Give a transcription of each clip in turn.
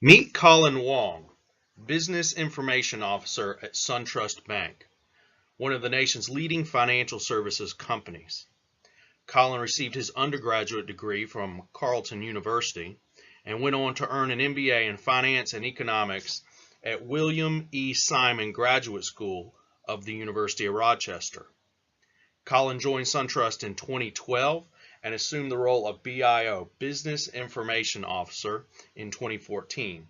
Meet Colin Wong, Business Information Officer at SunTrust Bank, one of the nation's leading financial services companies. Colin received his undergraduate degree from Carleton University and went on to earn an MBA in Finance and Economics at William E. Simon Graduate School of the University of Rochester. Colin joined SunTrust in 2012 and assumed the role of BIO, Business Information Officer, in 2014.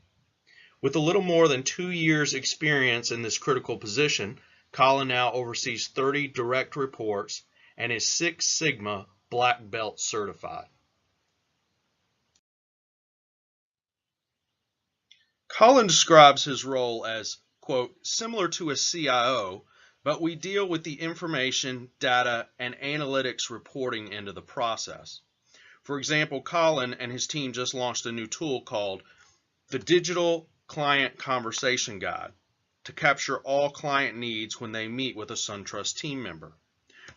With a little more than 2 years experience in this critical position, Colin now oversees 30 direct reports and is Six Sigma Black Belt certified. Colin describes his role as, quote, similar to a CIO, but we deal with the information, data, and analytics reporting end of the process. For example, Colin and his team just launched a new tool called the Digital Client Conversation Guide to capture all client needs when they meet with a SunTrust team member.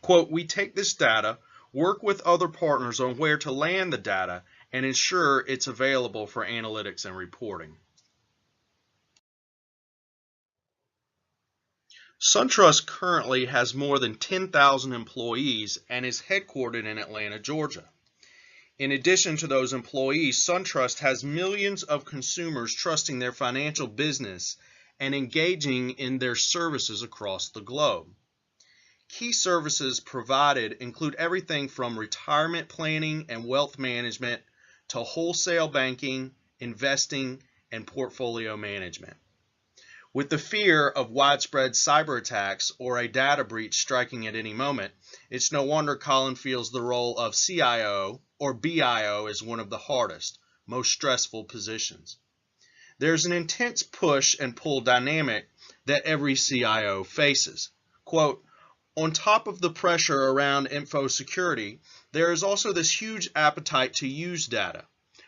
Quote, we take this data, work with other partners on where to land the data, and ensure it's available for analytics and reporting. SunTrust currently has more than 10,000 employees and is headquartered in Atlanta, Georgia. In addition to those employees, SunTrust has millions of consumers trusting their financial business and engaging in their services across the globe. Key services provided include everything from retirement planning and wealth management to wholesale banking, investing, and portfolio management. With the fear of widespread cyber attacks or a data breach striking at any moment, it's no wonder Colin feels the role of CIO or BIO is one of the hardest, most stressful positions. There's an intense push and pull dynamic that every CIO faces. Quote, on top of the pressure around info security, there is also this huge appetite to use data,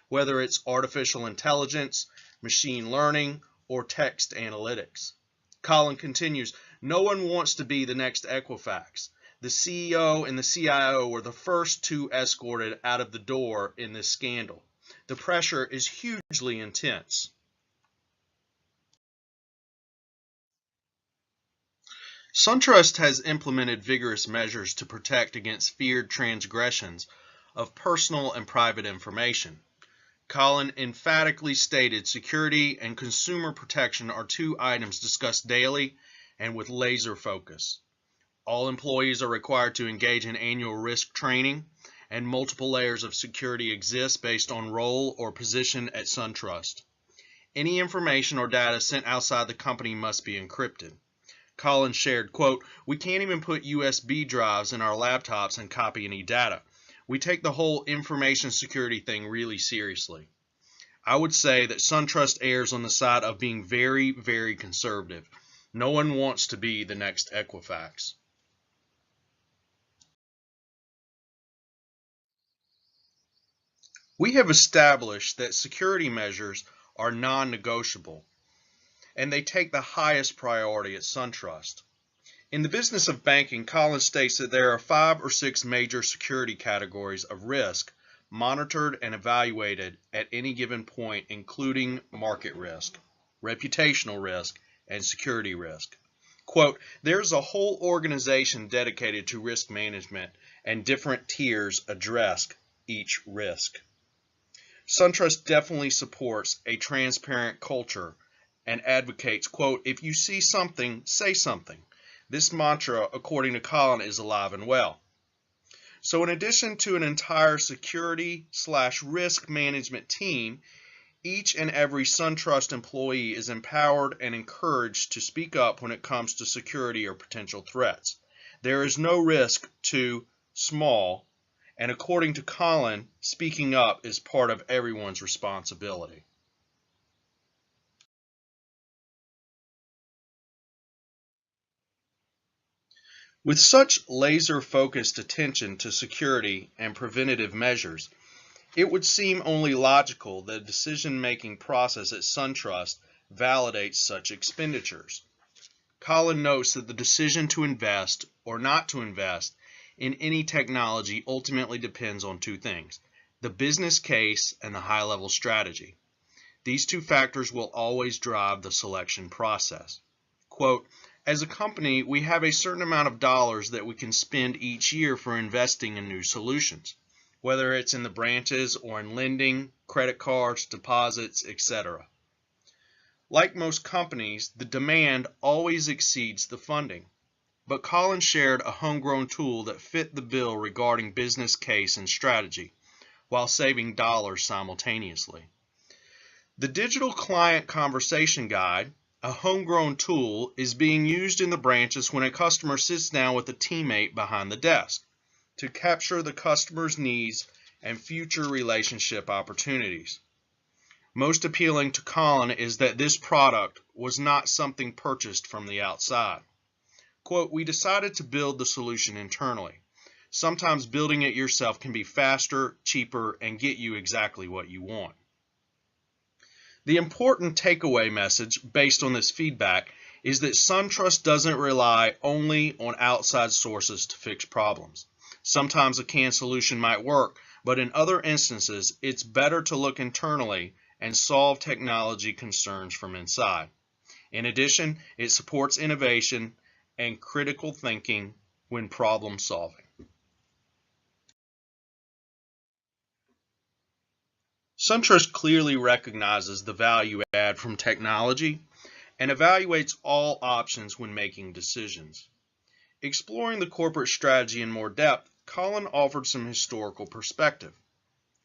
whether it's artificial intelligence, machine learning, or text analytics. Colin continues, no one wants to be the next Equifax. The CEO and the CIO were the first two escorted out of the door in this scandal. The pressure is hugely intense. SunTrust has implemented vigorous measures to protect against feared transgressions of personal and private information. Colin emphatically stated security and consumer protection are two items discussed daily and with laser focus. All employees are required to engage in annual risk training, and multiple layers of security exist based on role or position at SunTrust. Any information or data sent outside the company must be encrypted. Colin shared, quote, we can't even put USB drives in our laptops and copy any data. We take the whole information security thing really seriously. I would say that SunTrust errs on the side of being very, very conservative. No one wants to be the next Equifax. We have established that security measures are non-negotiable, and they take the highest priority at SunTrust. In the business of banking, Colin states that there are 5 or 6 major security categories of risk monitored and evaluated at any given point, including market risk, reputational risk, and security risk. Quote, there's a whole organization dedicated to risk management, and different tiers address each risk. SunTrust definitely supports a transparent culture and advocates, quote, if you see something, say something. This mantra, according to Colin, is alive and well. So in addition to an entire security/risk management team, each and every SunTrust employee is empowered and encouraged to speak up when it comes to security or potential threats. There is no risk too small, and according to Colin, speaking up is part of everyone's responsibility. With such laser-focused attention to security and preventative measures, it would seem only logical that the decision-making process at SunTrust validates such expenditures. Colin notes that the decision to invest or not to invest in any technology ultimately depends on two things, the business case and the high-level strategy. These two factors will always drive the selection process. Quote, as a company, we have a certain amount of dollars that we can spend each year for investing in new solutions, whether it's in the branches or in lending, credit cards, deposits, etc. Like most companies, the demand always exceeds the funding. But Colin shared a homegrown tool that fit the bill regarding business case and strategy, while saving dollars simultaneously. The Digital Client Conversation Guide, a homegrown tool, is being used in the branches when a customer sits down with a teammate behind the desk to capture the customer's needs and future relationship opportunities. Most appealing to Colin is that this product was not something purchased from the outside. Quote, we decided to build the solution internally. Sometimes building it yourself can be faster, cheaper, and get you exactly what you want. The important takeaway message based on this feedback is that SunTrust doesn't rely only on outside sources to fix problems. Sometimes a canned solution might work, but in other instances, it's better to look internally and solve technology concerns from inside. In addition, it supports innovation and critical thinking when problem solving. SunTrust clearly recognizes the value add from technology and evaluates all options when making decisions. Exploring the corporate strategy in more depth, Colin offered some historical perspective.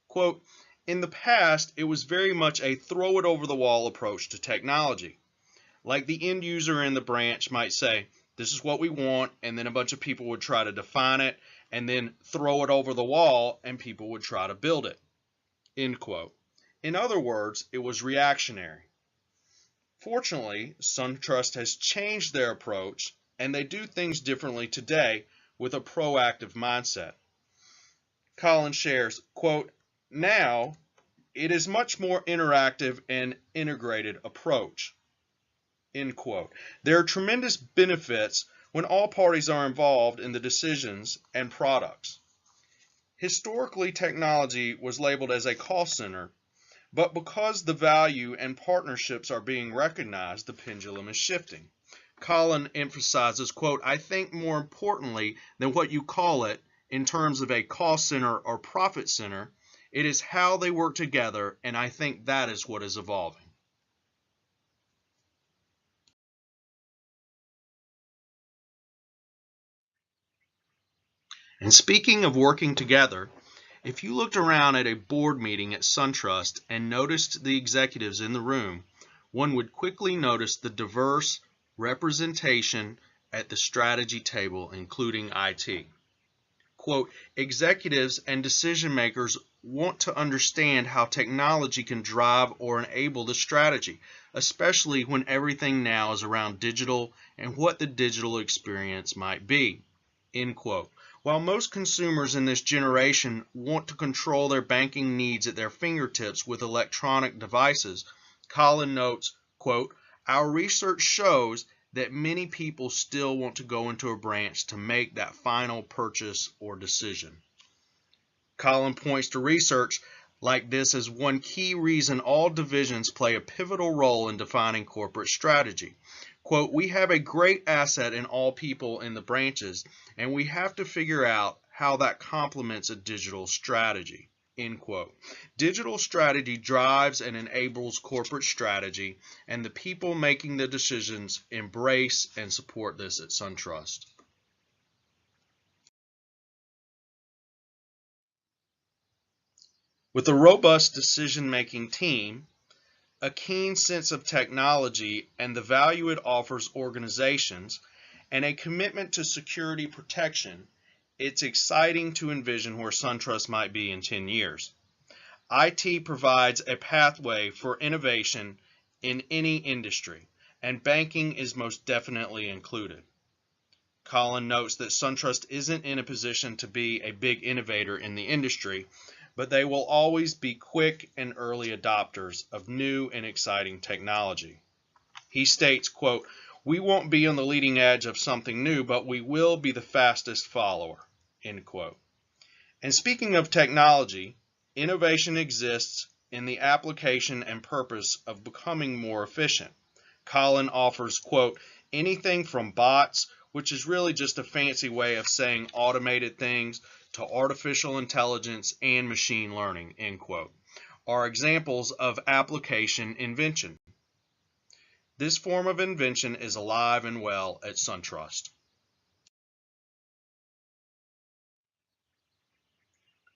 Quote, in the past, it was very much a throw-it-over-the-wall approach to technology. Like the end user in the branch might say, this is what we want, and then a bunch of people would try to define it, and then throw it over the wall, and people would try to build it. End quote. In other words, it was reactionary. Fortunately, SunTrust has changed their approach, and they do things differently today with a proactive mindset. Colin shares, quote, now it is much more interactive and integrated approach. End quote. There are tremendous benefits when all parties are involved in the decisions and products. Historically, technology was labeled as a cost center, but because the value and partnerships are being recognized, the pendulum is shifting. Colin emphasizes, quote, I think more importantly than what you call it in terms of a cost center or profit center, it is how they work together, and I think that is what is evolving. And speaking of working together, if you looked around at a board meeting at SunTrust and noticed the executives in the room, one would quickly notice the diverse representation at the strategy table, including IT. Quote, executives and decision makers want to understand how technology can drive or enable the strategy, especially when everything now is around digital and what the digital experience might be. End quote. While most consumers in this generation want to control their banking needs at their fingertips with electronic devices, Colin notes, quote, our research shows that many people still want to go into a branch to make that final purchase or decision. Colin points to research like this as one key reason all divisions play a pivotal role in defining corporate strategy. Quote, we have a great asset in all people in the branches, and we have to figure out how that complements a digital strategy. End quote. Digital strategy drives and enables corporate strategy, and the people making the decisions embrace and support this at SunTrust. With a robust decision-making team, a keen sense of technology and the value it offers organizations, and a commitment to security protection, it's exciting to envision where SunTrust might be in 10 years. IT provides a pathway for innovation in any industry, and banking is most definitely included. Colin notes that SunTrust isn't in a position to be a big innovator in the industry, but they will always be quick and early adopters of new and exciting technology. He states, quote, we won't be on the leading edge of something new, but we will be the fastest follower, end quote. And speaking of technology, innovation exists in the application and purpose of becoming more efficient. Colin offers, quote, anything from bots, which is really just a fancy way of saying automated things, to artificial intelligence and machine learning, end quote, are examples of application invention. This form of invention is alive and well at SunTrust.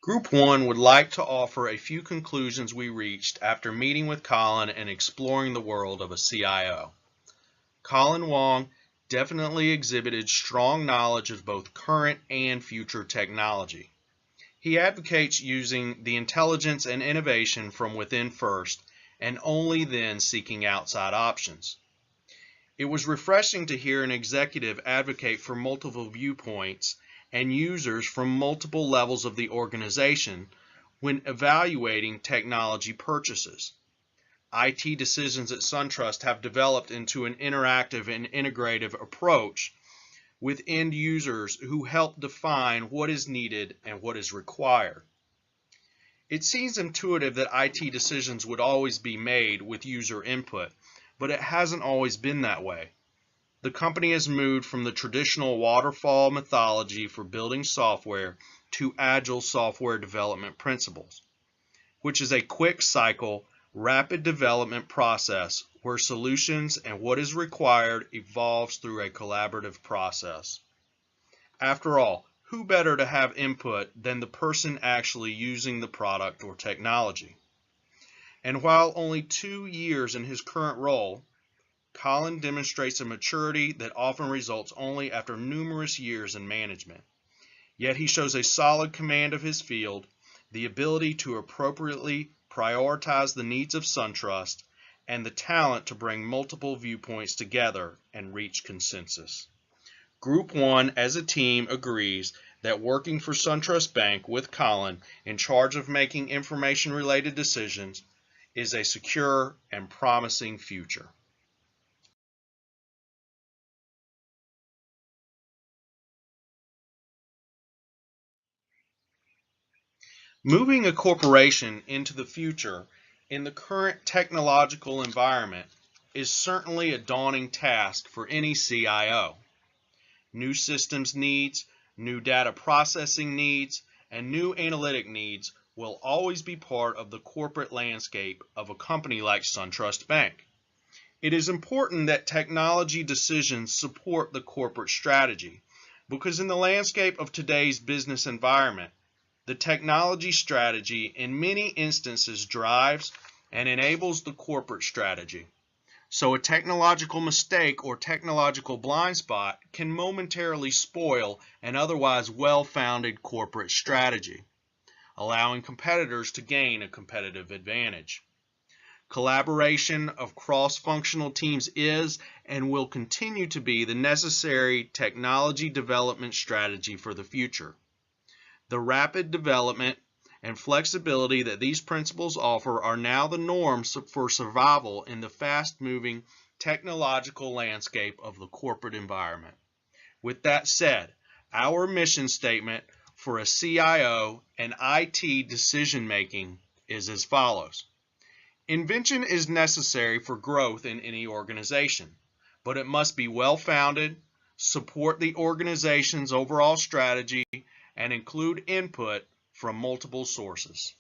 Group 1 would like to offer a few conclusions we reached after meeting with Colin and exploring the world of a CIO. Colin Wong definitely exhibited strong knowledge of both current and future technology. He advocates using the intelligence and innovation from within first, and only then seeking outside options. It was refreshing to hear an executive advocate for multiple viewpoints and users from multiple levels of the organization when evaluating technology purchases. IT decisions at SunTrust have developed into an interactive and integrative approach with end users who help define what is needed and what is required. It seems intuitive that IT decisions would always be made with user input, but it hasn't always been that way. The company has moved from the traditional waterfall methodology for building software to agile software development principles, which is a quick cycle, rapid development process where solutions and what is required evolves through a collaborative process. After all, who better to have input than the person actually using the product or technology? And while only 2 years in his current role, Colin demonstrates a maturity that often results only after numerous years in management. Yet he shows a solid command of his field, the ability to appropriately prioritize the needs of SunTrust, and the talent to bring multiple viewpoints together and reach consensus. Group 1 as a team agrees that working for SunTrust Bank with Colin in charge of making information-related decisions is a secure and promising future. Moving a corporation into the future in the current technological environment is certainly a daunting task for any CIO. New systems needs, new data processing needs, and new analytic needs will always be part of the corporate landscape of a company like SunTrust Bank. It is important that technology decisions support the corporate strategy, because in the landscape of today's business environment, the technology strategy in many instances drives and enables the corporate strategy. So a technological mistake or technological blind spot can momentarily spoil an otherwise well-founded corporate strategy, allowing competitors to gain a competitive advantage. Collaboration of cross-functional teams is and will continue to be the necessary technology development strategy for the future. The rapid development and flexibility that these principles offer are now the norms for survival in the fast-moving technological landscape of the corporate environment. With that said, our mission statement for a CIO and IT decision-making is as follows. Invention is necessary for growth in any organization, but it must be well-founded, support the organization's overall strategy, and include input from multiple sources.